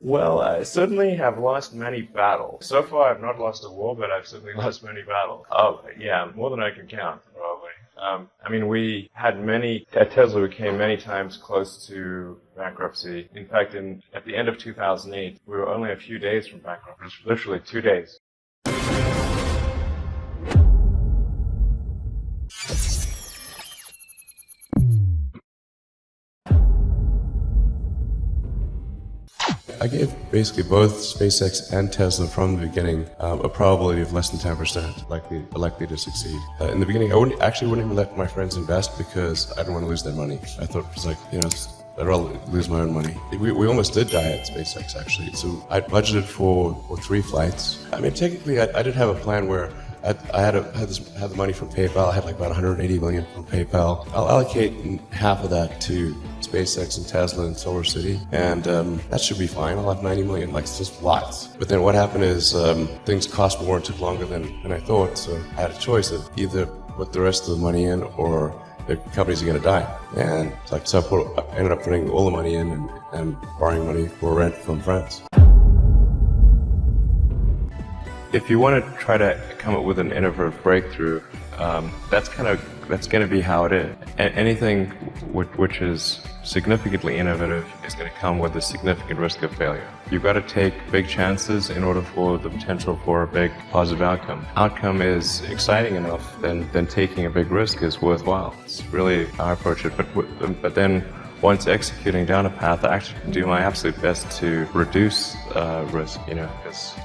Well, I certainly have lost many battles. So far, I've not lost a war, but I've certainly lost many battles. Oh, yeah, more than I can count, probably. I mean, we had at Tesla, we came many times close to bankruptcy. In fact, at the end of 2008, we were only a few days from bankruptcy, literally 2 days. I gave basically both SpaceX and Tesla from the beginning a probability of less than 10% likely to succeed. In the beginning, I wouldn't even let my friends invest because I didn't want to lose their money. I thought it was like, I'd rather lose my own money. We almost did die at SpaceX, actually. So I budgeted for 3 flights. I mean, technically, I did have a plan where I had the money from PayPal. I had like about 180 million from PayPal. I'll allocate half of that to SpaceX and Tesla and Solar City, and that should be fine. I'll have 90 million, like it's just lots. But then what happened is things cost more and took longer than I thought, so I had a choice of either put the rest of the money in or the companies are going to die. And it's like, so I ended up putting all the money in and borrowing money for rent from friends. If you want to try to come up with an innovative breakthrough, that's going to be how it is. Anything which is significantly innovative is going to come with a significant risk of failure. You've got to take big chances in order for the potential for a big positive outcome. Outcome is exciting enough, then taking a big risk is worthwhile. It's really how I approach it. But then once executing down a path, I actually do my absolute best to reduce risk,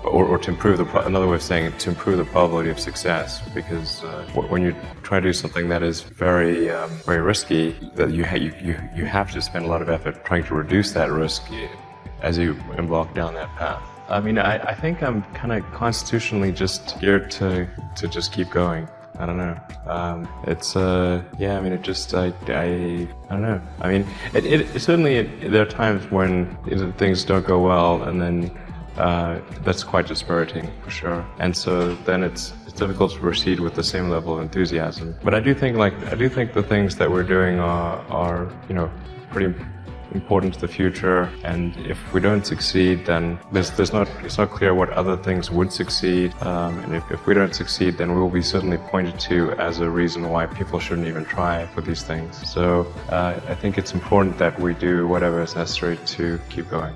or to improve another way of saying it, to improve the probability of success. Because when you try to do something that is very risky, that you have to spend a lot of effort trying to reduce that risk as you embark down that path. I mean, I think I'm kind of constitutionally just geared to just keep going. I don't know. I mean, I don't know. I mean, it certainly, there are times when things don't go well, and then that's quite dispiriting, for sure. And so then it's difficult to proceed with the same level of enthusiasm. But I do think the things that we're doing are pretty important to the future, and if we don't succeed, then it's not clear what other things would succeed, and if we don't succeed, then we will be certainly pointed to as a reason why people shouldn't even try for these things. So I think it's important that we do whatever is necessary to keep going.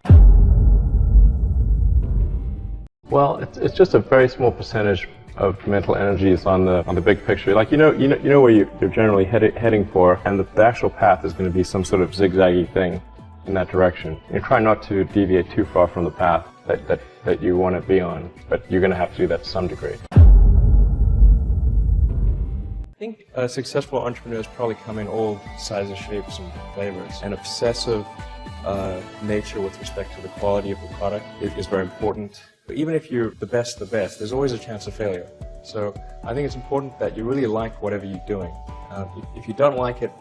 Well, it's just a very small percentage of mental energy is on the big picture. Like you know where you're generally heading for, and the actual path is going to be some sort of zigzaggy thing in that direction. You try not to deviate too far from the path that you want to be on, but you're going to have to do that to some degree. I think successful entrepreneurs probably come in all sizes, shapes, and flavors. An obsessive nature with respect to the quality of the product is very important. But even if you're the best, there's always a chance of failure. So I think it's important that you really like whatever you're doing. If you don't like it,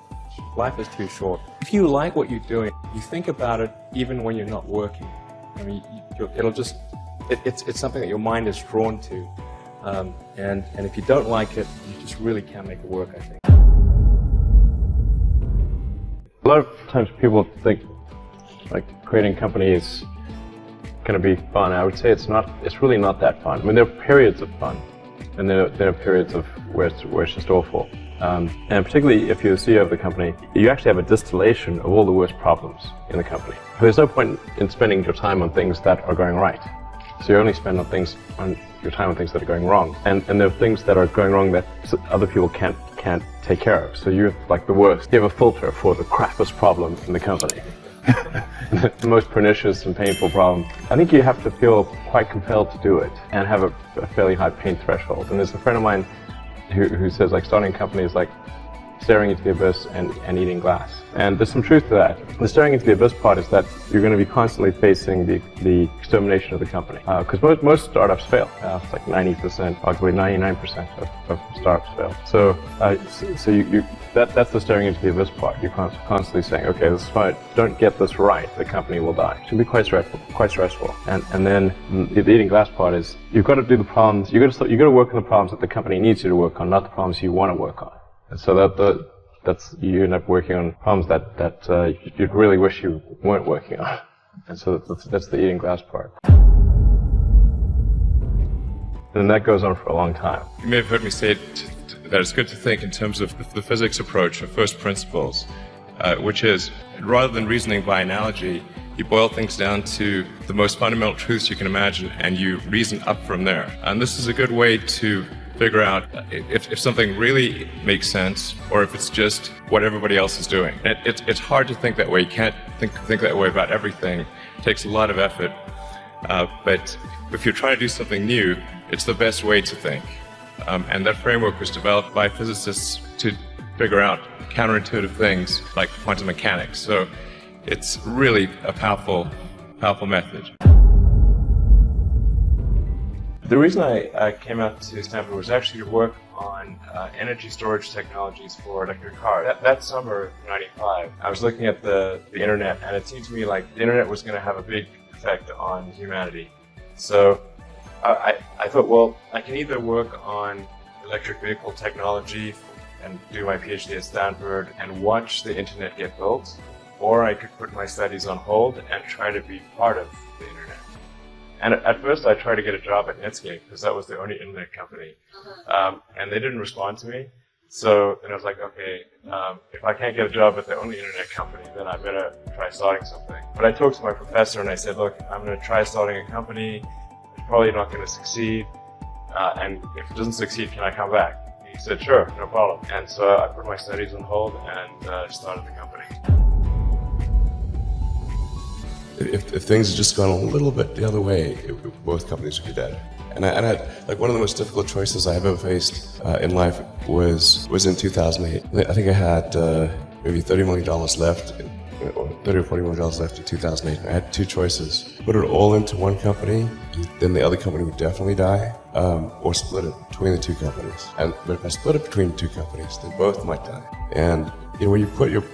life is too short. If you like what you're doing, you think about it even when you're not working. I mean, it's something that your mind is drawn to. And if you don't like it, you just really can't make it work, I think. A lot of times people think like creating companies going to be fun. I would say it's really not that fun. I mean, there are periods of fun, and there are periods of where it's just awful. And particularly if you're the CEO of the company, you actually have a distillation of all the worst problems in the company. There's no point in spending your time on things that are going right. So you only spend your time on things that are going wrong. And there are things that are going wrong that other people can't take care of. So you're like the worst. You have a filter for the crappiest problem in the company. The most pernicious and painful problem. I think you have to feel quite compelled to do it and have a fairly high pain threshold. And there's a friend of mine who says like starting a company is like staring into the abyss and eating glass. And there's some truth to that. The staring into the abyss part is that you're going to be constantly facing the extermination of the company. Because most startups fail. It's like 90%, arguably 99% of startups fail. So that's the staring into the abyss part. You're constantly saying, okay, this is fine. Don't get this right, the company will die. It can be quite stressful. And then the eating glass part is you've got to do the problems. You've got to work on the problems that the company needs you to work on, not the problems you want to work on. And so that's you end up working on problems that you'd really wish you weren't working on. And so that's the eating glass part. And that goes on for a long time. You may have heard me say that it's good to think in terms of the physics approach of first principles, which is, rather than reasoning by analogy, you boil things down to the most fundamental truths you can imagine, and you reason up from there. And this is a good way to figure out if something really makes sense, or if it's just what everybody else is doing. It's hard to think that way. You can't think that way about everything. It takes a lot of effort. But if you're trying to do something new, it's the best way to think. And that framework was developed by physicists to figure out counterintuitive things like quantum mechanics. So it's really a powerful method. The reason I came out to Stanford was actually to work on energy storage technologies for electric cars. That summer of '95, I was looking at the internet, and it seemed to me like the internet was going to have a big effect on humanity. So I thought, well, I can either work on electric vehicle technology and do my PhD at Stanford and watch the internet get built, or I could put my studies on hold and try to be part of the internet. And at first I tried to get a job at Netscape because that was the only internet company. And they didn't respond to me. So then I was like, okay, if I can't get a job at the only internet company, then I better try starting something. But I talked to my professor and I said, look, I'm going to try starting a company. It's probably not going to succeed. And if it doesn't succeed, can I come back? He said, sure, no problem. And so I put my studies on hold and started the company. If things had just gone a little bit the other way, both companies would be dead. And I had, like, one of the most difficult choices I have ever faced in life was in 2008. I think I had maybe $30 million left, or $30 or $40 million left in 2008. I had two choices: put it all into one company, then the other company would definitely die, or split it between the two companies. But if I split it between the two companies, they both might die. And when you put your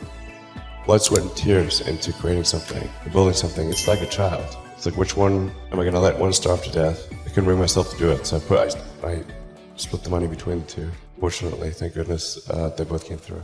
blood, sweat, and tears into creating something, building something, it's like a child. It's like, which one am I going to let one starve to death? I couldn't bring myself to do it, so I split the money between the two. Fortunately, thank goodness, they both came through.